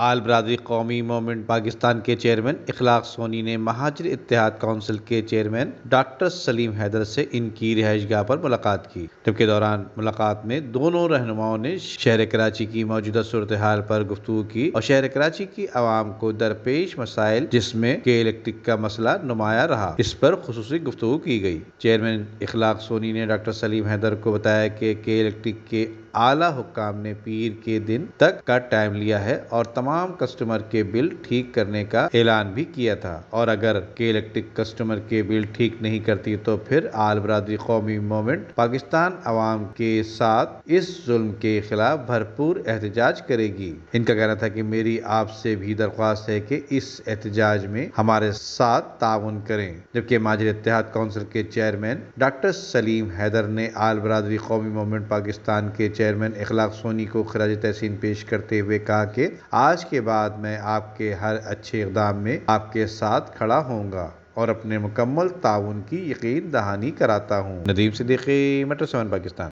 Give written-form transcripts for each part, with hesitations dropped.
آل برادری قومی موومنٹ پاکستان کے چیئرمین اخلاق سونی نے مہاجر اتحاد کونسل کے چیئرمین ڈاکٹر سلیم حیدر سے ان کی رہائش گاہ پر ملاقات کی، جبکہ دوران ملاقات میں دونوں رہنماؤں نے شہر کراچی کی موجودہ صورتحال پر گفتگو کی اور شہر کراچی کی عوام کو درپیش مسائل جس میں کے الیکٹرک کا مسئلہ نمایاں رہا، اس پر خصوصی گفتگو کی گئی۔ چیئرمین اخلاق سونی نے ڈاکٹر سلیم حیدر کو بتایا کہ کے الیکٹرک کے اعلیٰ حکام نے پیر کے دن تک کا ٹائم لیا ہے اور تمام کسٹمر کے بل ٹھیک کرنے کا اعلان بھی کیا تھا، اور اگر کے الیکٹرک کسٹمر کے بل ٹھیک نہیں کرتی تو پھر آل برادری قومی موومنٹ پاکستان عوام کے ساتھ اس ظلم کے خلاف بھرپور احتجاج کرے گی۔ ان کا کہنا تھا کہ میری آپ سے بھی درخواست ہے کہ اس احتجاج میں ہمارے ساتھ تعاون کریں، جبکہ مہاجر اتحاد کونسل کے چیئرمین ڈاکٹر سلیم حیدر نے آل برادری قومی موومنٹ پاکستان کے چیئرمین اخلاق سونی کو خراج تحسین پیش کرتے ہوئے کہا کہ آج کے بعد میں آپ کے ہر اچھے اقدام میں آپ کے ساتھ کھڑا ہوں گا اور اپنے مکمل تعاون کی یقین دہانی کراتا ہوں۔ ندیم صدیقی، میٹرو 7 پاکستان۔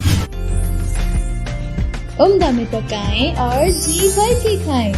عمدہ میں پکائیں اور جی بھر کے کھائیں۔